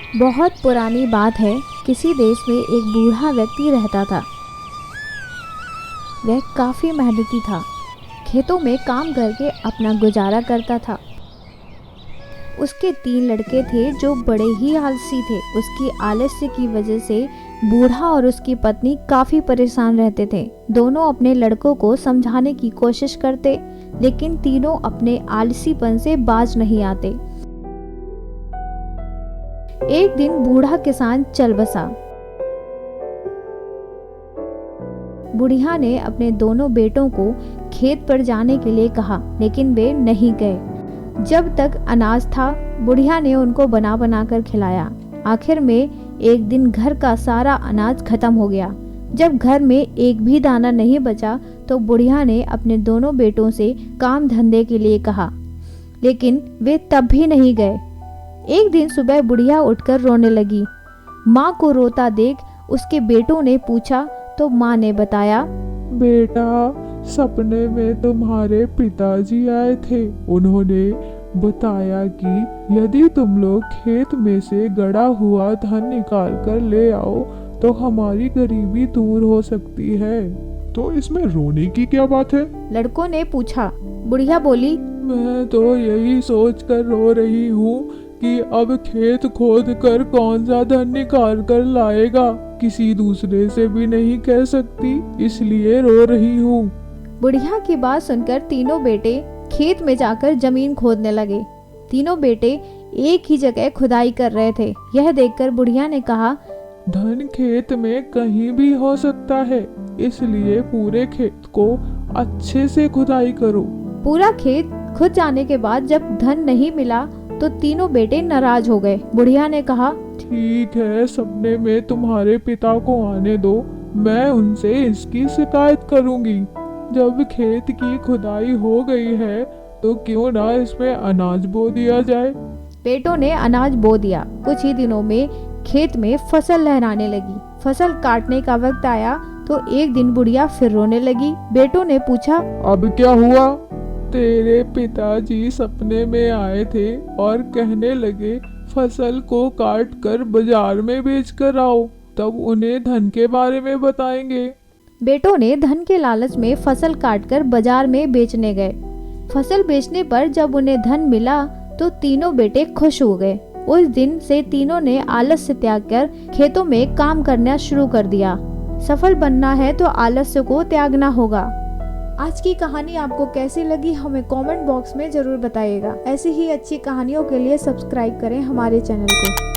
बहुत पुरानी बात है। किसी देश में एक बूढ़ा व्यक्ति रहता था। वह काफ़ी मेहनती था। खेतों में काम करके अपना गुजारा करता था। उसके 3 लड़के थे जो बड़े ही आलसी थे। उसकी आलस्य की वजह से बूढ़ा और उसकी पत्नी काफ़ी परेशान रहते थे। दोनों अपने लड़कों को समझाने की कोशिश करते, लेकिन तीनों अपने आलसीपन से बाज नहीं आते। एक दिन बूढ़ा किसान चल बसा। बुढ़िया ने अपने दोनों बेटों को खेत पर जाने के लिए कहा, लेकिन वे नहीं गए। जब तक अनाज था, बुढ़िया ने उनको बना बना कर खिलाया। आखिर में एक दिन घर का सारा अनाज खत्म हो गया। जब घर में एक भी दाना नहीं बचा, तो बुढ़िया ने अपने दोनों बेटों से काम धंधे के लिए कहा, लेकिन वे तब भी नहीं गए। एक दिन सुबह बुढ़िया उठकर रोने लगी। माँ को रोता देख उसके बेटों ने पूछा, तो माँ ने बताया, बेटा, सपने में तुम्हारे पिताजी आए थे। उन्होंने बताया कि यदि तुम लोग खेत में से गड़ा हुआ धन निकाल कर ले आओ तो हमारी गरीबी दूर हो सकती है। तो इसमें रोने की क्या बात है? लड़कों ने पूछा। बुढ़िया बोली, मैं तो यही सोच कर रो रही हूँ कि अब खेत खोद कर कौन सा धन निकाल कर लाएगा। किसी दूसरे से भी नहीं कह सकती, इसलिए रो रही हूँ। बुढ़िया की बात सुनकर तीनों बेटे खेत में जाकर जमीन खोदने लगे। तीनों बेटे एक ही जगह खुदाई कर रहे थे। यह देखकर बुढ़िया ने कहा, धन खेत में कहीं भी हो सकता है, इसलिए पूरे खेत को अच्छे से खुदाई करो। पूरा खेत खुद जाने के बाद जब धन नहीं मिला तो तीनों बेटे नाराज हो गए। बुढ़िया ने कहा, ठीक है, सपने में तुम्हारे पिता को आने दो, मैं उनसे इसकी शिकायत करूंगी। जब खेत की खुदाई हो गई है तो क्यों ना इसमें अनाज बो दिया जाए। बेटों ने अनाज बो दिया। कुछ ही दिनों में खेत में फसल लहराने लगी। फसल काटने का वक्त आया तो एक दिन बुढ़िया फिर रोने लगी। बेटों ने पूछा, अब क्या हुआ? तेरे पिताजी सपने में आए थे और कहने लगे फसल को काट कर बाजार में बेच कर आओ, तब उन्हें धन के बारे में बताएंगे। बेटों ने धन के लालच में फसल काटकर बाजार में बेचने गए। फसल बेचने पर जब उन्हें धन मिला तो तीनों बेटे खुश हो गए। उस दिन से तीनों ने आलस्य त्याग कर खेतों में काम करना शुरू कर दिया। सफल बनना है तो आलस्य को त्यागना होगा। आज की कहानी आपको कैसी लगी हमें कमेंट बॉक्स में जरूर बताइएगा। ऐसी ही अच्छी कहानियों के लिए सब्सक्राइब करें हमारे चैनल को।